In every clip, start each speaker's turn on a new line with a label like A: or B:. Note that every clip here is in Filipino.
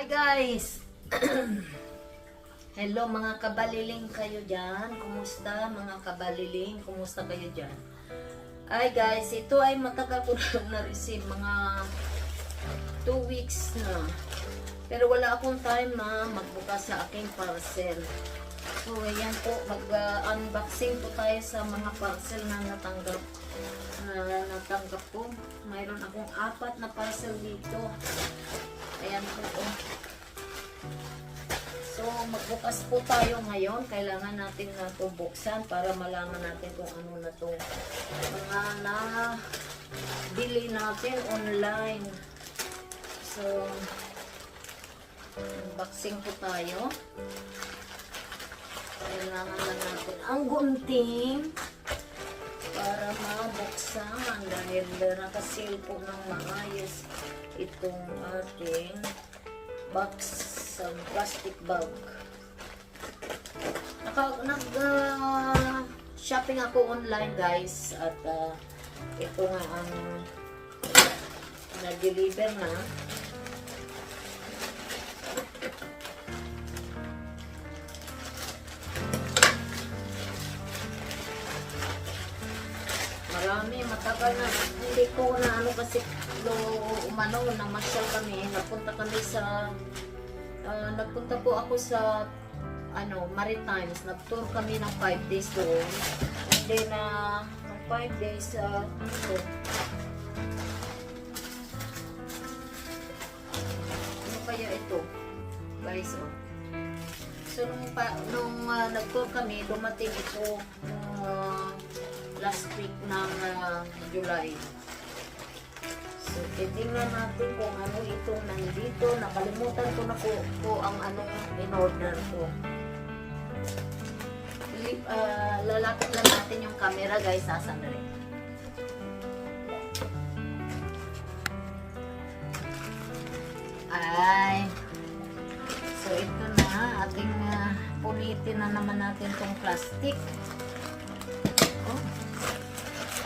A: Hi guys! Hello mga kabaliling kayo dyan. Kumusta mga kabaliling? Kumusta kayo dyan? Hi guys, ito ay matagal ko na na-receive. Mga 2 weeks na. Pero wala akong time na magbukas sa aking parcel. So ayan po, mag-unboxing po tayo sa mga parcel na natanggap ko. Mayroon akong 4 na parcel dito. Ayan po. So, magbukas po tayo ngayon. Kailangan natin na ito buksan para malaman natin kung ano na ito. Mga na-bili natin online. So, unboxing po tayo. Kailangan lang natin ang gunting para mabuksan dahil nakasil po ng maayos itong ating box, plastic bag. Nag-shopping ako online guys at ito nga ang na-deliver na. Marami, matagal na hindi ko na ano kasi namasyal kami, nagpunta po ako sa Maritimes, nag-tour kami ng 5 days doon. And then 5 days ano kaya ito guys, so nung nag-tour kami, dumating ito last week ng July. So, titingnan natin kung ano itong nandito. Nakalimutan ko na po ang ano in-order ko. Lalapit lang natin yung camera guys. Sasandali. Ay. So, ito na. Ating pulitin na naman natin itong plastic.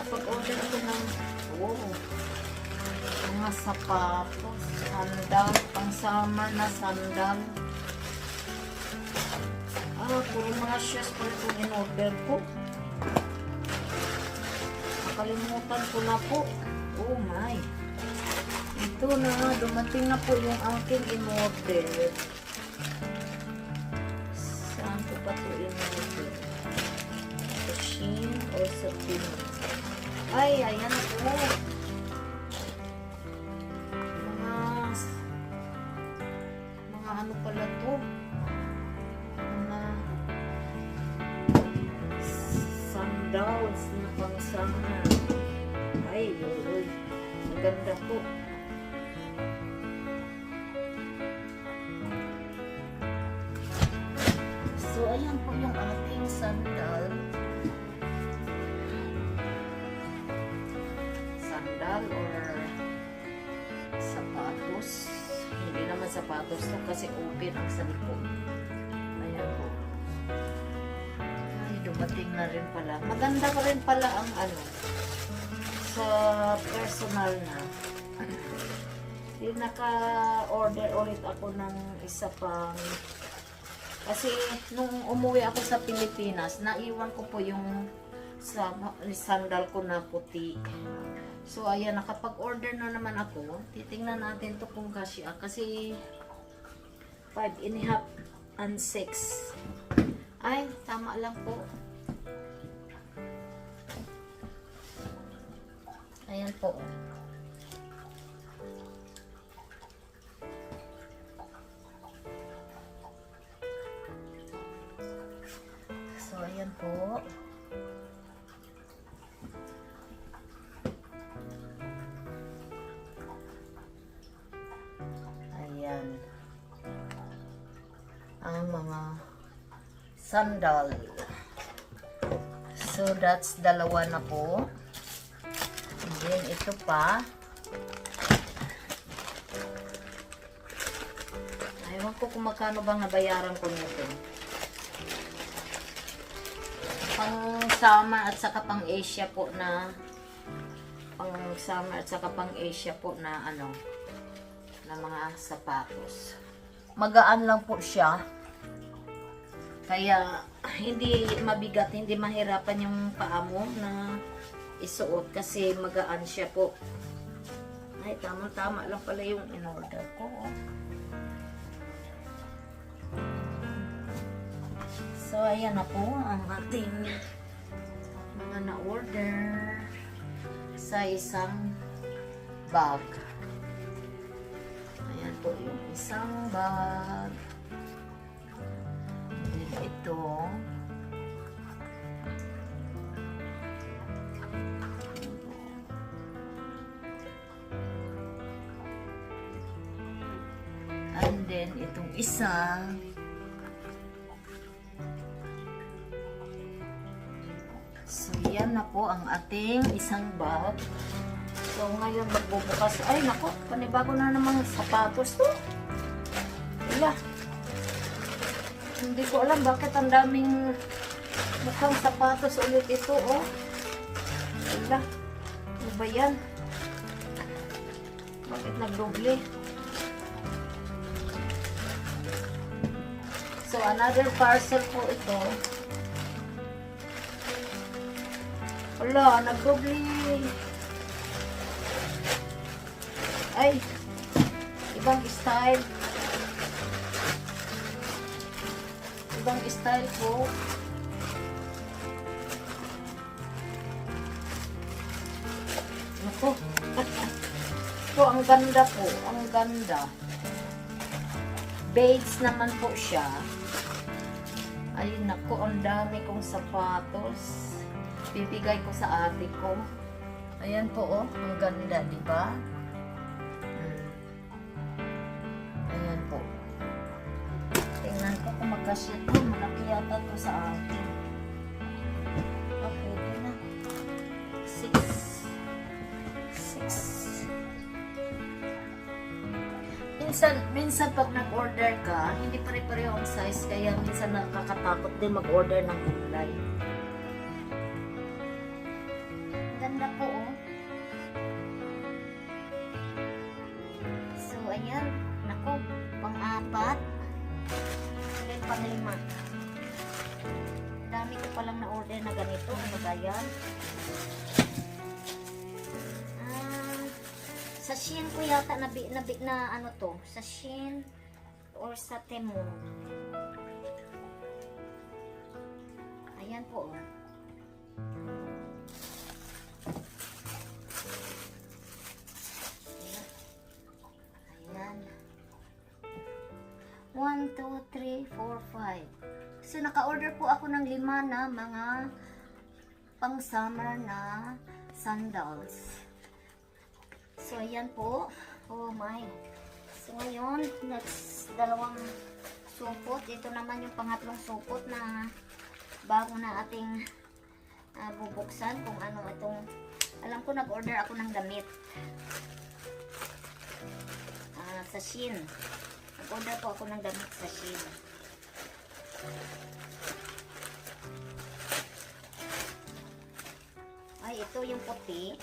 A: Kapag-order ko ng mga sapatos, sandal, pang summer na sandal. Puro mga shoes pa itong in-order ko. Nakalimutan ko na po. Oh my. Ito na, dumating na po yung aking in-order. Saan ko pa ito in-order? Sa Shein o sa Temu? Ay, ayan po. Mga ano pala to? Mga sandals na pang summer. Ay, uy. Maganda po. So, ayan po yung ating sandal. Or sapatos. Hindi naman sapatos to kasi open ang sa likod. Ayan po. Ay, dumating na rin pala. Maganda pa rin pala ang sa personal na. Naka-order ulit ako ng isa pang kasi nung umuwi ako sa Pilipinas, naiwan ko po yung sandal ko na puti. So, ayan, nakapag-order na naman ako. Titingnan natin to kung kasya. Kasi, 5.5 and 6. Ay, tama lang po. Ayan po. So, ayan po. Ang mga sandal. So, that's dalawa na po. And then, ito pa. Ayaw ko kung magkano bang nabayaran ko nito. Pang summer at saka pang Asia po na pang summer at saka pang Asia po na na mga sapatos. magaan lang po siya. Kaya hindi mabigat, hindi mahirapan yung paa mo na isuot kasi magaan siya po. Ay, tama-tama lang pala yung in-order ko. So, ayan na po ang ating mga na-order sa isang bag. Ayan po yung isang bag. Ito. And then, itong isa. So, yan na po ang ating isang bag. So, ngayon magbubukas. Ay, nako, panibago na namang sapatos to. Wala. Hindi ko alam bakit ang daming mukhang sapatos ulit ito, oh. Wala. Ano ba yan? Bakit nagdoble? So, another parcel po ito. Wala, nagdoble. Ay, ibang style. Ibang style po. Naku. So, ang ganda po. Ang ganda. Beads naman po siya. Ay, naku. Ang dami kong sapatos. Bibigay ko sa ate ko. Ayan po, oh. Ang ganda, di ba? Ayan po. Tingnan ko kung magkasya ito. Malaki yata ito sa akin. Okay, ito na. 6. Minsan pag nag-order ka, hindi pare-pareho ang size. Kaya minsan nakakatakot din mag-order ng online. Ganda po, oh. So, ayan. Naku, pang-apat. Then, pang-lima. Dami ko palang na-order na ganito. Ano ba yan? Sa Shein ko yata na ano to. Sa Shein or sa Temu. Ayan po, oh. Ayan. 1, 2, 3, 4, 5. So, naka-order po ako ng 5 na mga pang-summer na sandals. So, ayan po. Oh my. So, ngayon, next dalawang supot. Ito naman yung pangatlong supot na bago na ating bubuksan kung ano itong, alam ko nag-order ako ng damit sa Shein. Nag-order po ako ng damit sa Shein. Ay, ito yung puti.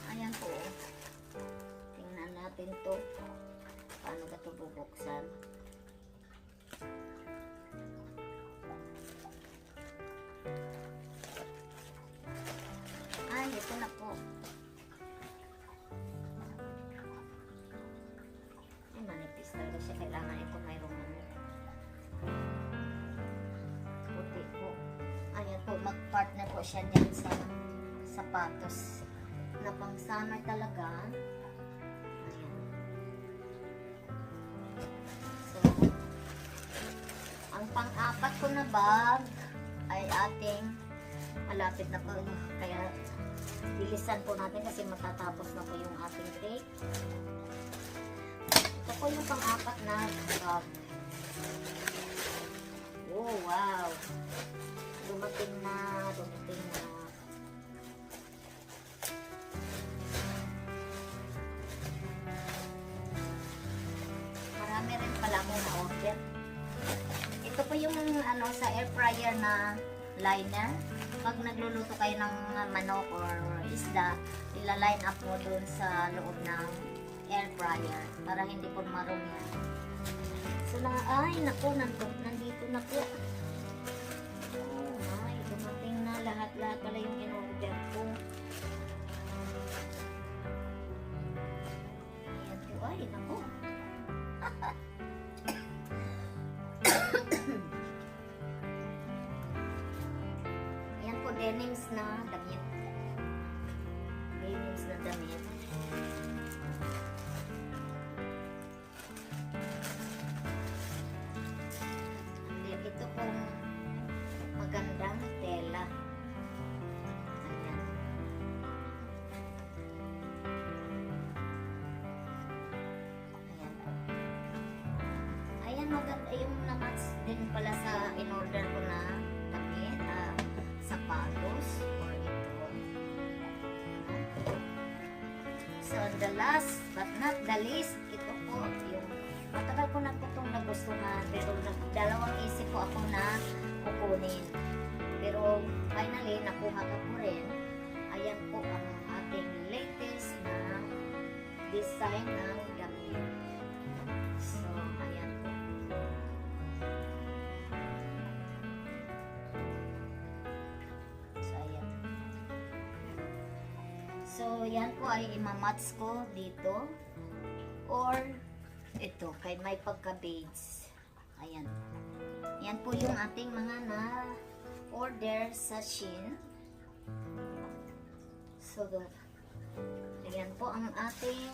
A: Ayan po. Tingnan natin to. Paano ba ito bubuksan? Ay, ito na po. Ay, manipis talaga siya. Kailangan ito mayroong puti po. Ayan po, mag-partner po siya dyan sa sapatos na pang summer talaga. Ayan. So, ang pang-apat ko na bag ay ating malapit na po. Kaya bilisan po natin kasi matatapos na po yung ating take. Ito po yung pang-apat na bag. Oh, wow! Dumating na. Marami rin pala mo na order. Ito po yung
B: ano sa air fryer na liner. Pag nagluluto kayo ng manok or isda, ila-line up mo dun sa loob ng air fryer para hindi po marumi. So ay naku, nandito na po. Oh, ay, dumating na lahat-lahat pala yung in-order ko. Ayan po, ay naku. Yan po, denims na damit. Denims na damit. And then, ito pong magandang tela. Ayan. Ayan po. Ayan, maganda yung namatch din pala sa in-order ko na damit, sapatos, or ito. So, the last but not the least, ito po yung matagal ko na po itong nagustuhan, pero dalawang isip ko ako na kukunin. Pero finally, nakuha ko po rin. Ayan po ang ating latest na design ng damit. So, ayan po. So, ayan. So, yan po ay imamatch ko dito. Or, ito, kay may pagka-beads. Ayan. Yan po yung ating mga na-order sa Shein. So, ayan po ang ating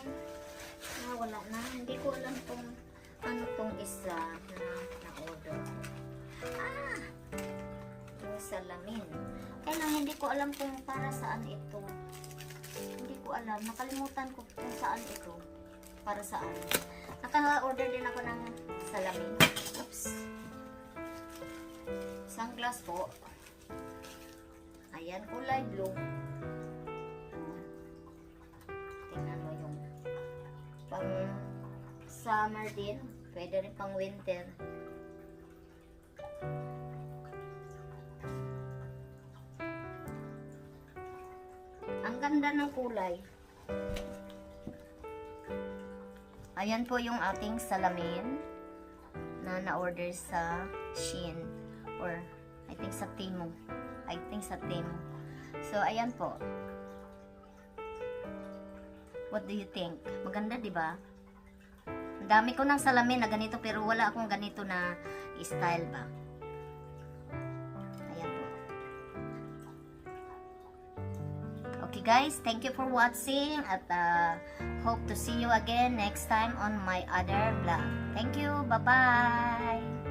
B: wala na. Hindi ko alam kung ano tong isa na na-order. Yung salamin. Kaya lang hindi ko alam kung para saan ito. Hindi ko alam. Nakalimutan ko kung saan ito. Para saan. Naka-order din ako ng salamin. Oops. Sunglass po. Ayan, kulay blue. Tingnan mo yung pang summer din. Pwede rin pang winter. Ang ganda ng kulay. Ayan po yung ating salamin na na-order sa Shein or I think sa Temu. So, ayan po. What do you think? Maganda, di ba? Ang dami ko ng salamin na ganito pero wala akong ganito na style ba. Ayan po. Okay guys, thank you for watching at hope to see you again next time on my other vlog. Thank you. Bye-bye.